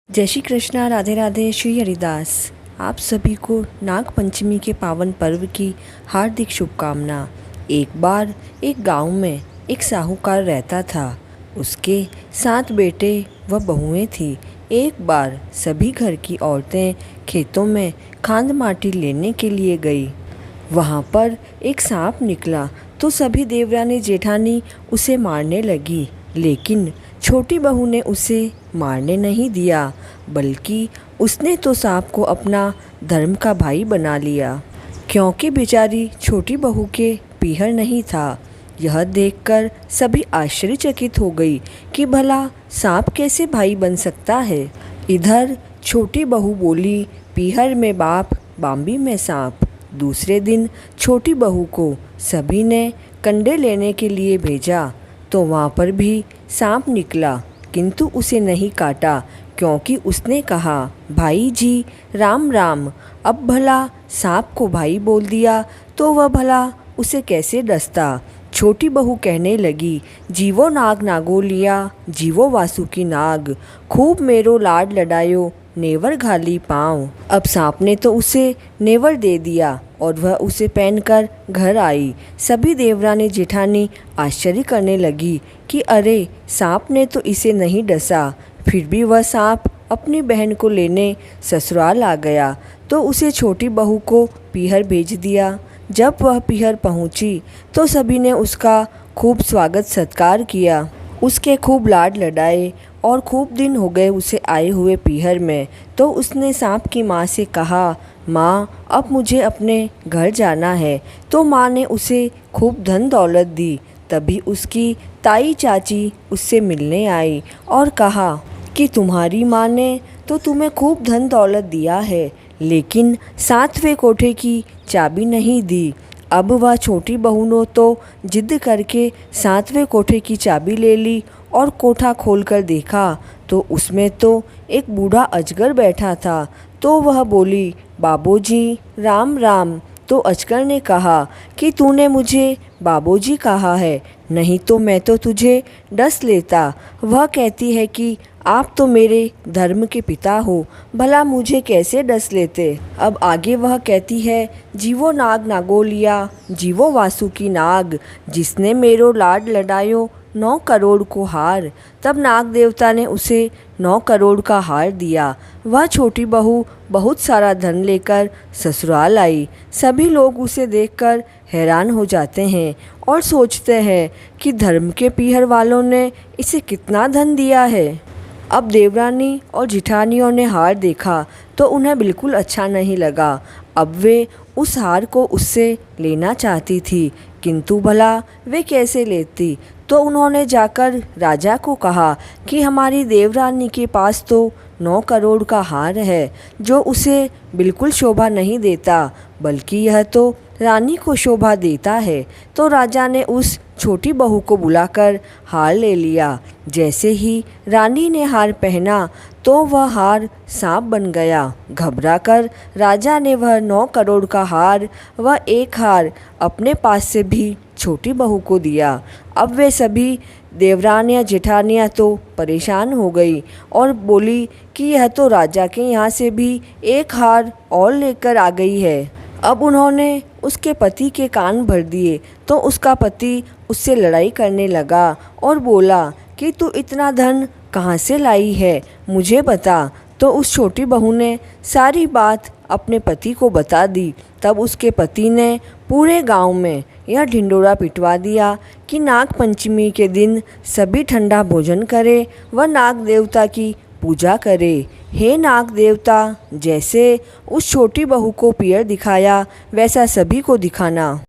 जय श्री कृष्णा, राधे राधे, श्री हरिदास। आप सभी को नाग पंचमी के पावन पर्व की हार्दिक शुभकामना। एक बार एक गांव में एक साहूकार रहता था। उसके 7 बेटे व बहुएं थी। एक बार सभी घर की औरतें खेतों में खाद माटी लेने के लिए गई। वहाँ पर एक सांप निकला तो सभी देवरानी जेठानी उसे मारने लगी, लेकिन छोटी बहू ने उसे मारने नहीं दिया, बल्कि उसने तो सांप को अपना धर्म का भाई बना लिया, क्योंकि बेचारी छोटी बहू के पीहर नहीं था। यह देखकर सभी आश्चर्यचकित हो गई कि भला सांप कैसे भाई बन सकता है। इधर छोटी बहू बोली, पीहर में बाप, बाम्बी में सांप। दूसरे दिन छोटी बहू को सभी ने कंडे लेने के लिए भेजा तो वहाँ पर भी सांप निकला, किंतु उसे नहीं काटा, क्योंकि उसने कहा, भाई जी राम राम। अब भला सांप को भाई बोल दिया तो वह भला उसे कैसे डसता। छोटी बहू कहने लगी, जीवो नाग नागोलिया, जीवो वासुकी नाग, खूब मेरो लाड लडायो, नेवर घाली पाँव। अब सांप ने तो उसे नेवर दे दिया और वह उसे पहनकर घर आई। सभी देवरानी जेठानी आश्चर्य करने लगी कि अरे, सांप ने तो इसे नहीं डसा, फिर भी वह सांप अपनी बहन को लेने ससुराल आ गया तो उसे छोटी बहू को पीहर भेज दिया। जब वह पीहर पहुंची तो सभी ने उसका खूब स्वागत सत्कार किया, उसके खूब लाड लडाए और खूब दिन हो गए उसे आए हुए पीहर में। तो उसने सांप की माँ से कहा, माँ अब मुझे अपने घर जाना है। तो माँ ने उसे खूब धन दौलत दी। तभी उसकी ताई चाची उससे मिलने आई और कहा कि तुम्हारी माँ ने तो तुम्हें खूब धन दौलत दिया है, लेकिन 7वें कोठे की चाबी नहीं दी। अब वह छोटी बहू ने तो जिद करके 7वें कोठे की चाबी ले ली और कोठा खोलकर देखा तो उसमें तो एक बूढ़ा अजगर बैठा था। तो वह बोली, बाबूजी राम राम। तो अजगर ने कहा कि तूने मुझे बाबूजी कहा है, नहीं तो मैं तो तुझे डस लेता। वह कहती है कि आप तो मेरे धर्म के पिता हो, भला मुझे कैसे डस लेते। अब आगे वह कहती है, जीवो नाग नागोलिया, जीवो वासुकी नाग, जिसने मेरो लाड लडायो 9 करोड़ को हार। तब नाग देवता ने उसे 9 करोड़ का हार दिया। वह छोटी बहू बहुत सारा धन लेकर ससुराल आई। सभी लोग उसे देखकर हैरान हो जाते हैं और सोचते हैं कि धर्म के पीहर वालों ने इसे कितना धन दिया है। अब देवरानी और जिठानियों ने हार देखा तो उन्हें बिल्कुल अच्छा नहीं लगा। अब वे उस हार को उससे लेना चाहती थी, किंतु भला वे कैसे लेती। तो उन्होंने जाकर राजा को कहा कि हमारी देवरानी के पास तो 9 करोड़ का हार है, जो उसे बिल्कुल शोभा नहीं देता, बल्कि यह तो रानी को शोभा देता है। तो राजा ने उस छोटी बहू को बुलाकर हार ले लिया। जैसे ही रानी ने हार पहना तो वह हार सांप बन गया। घबराकर राजा ने वह 9 करोड़ का हार व एक हार अपने पास से भी छोटी बहू को दिया। अब वे सभी देवरानियाँ जेठानियाँ तो परेशान हो गई और बोली कि यह तो राजा के यहाँ से भी एक हार और लेकर आ गई है। अब उन्होंने उसके पति के कान भर दिए तो उसका पति उससे लड़ाई करने लगा और बोला कि तू इतना धन कहाँ से लाई है, मुझे बता। तो उस छोटी बहू ने सारी बात अपने पति को बता दी। तब उसके पति ने पूरे गांव में यह ढिंडोरा पिटवा दिया कि नाग पंचमी के दिन सभी ठंडा भोजन करें व नाग देवता की पूजा करे। हे नाग देवता, जैसे उस छोटी बहू को पीहर दिखाया वैसा सभी को दिखाना।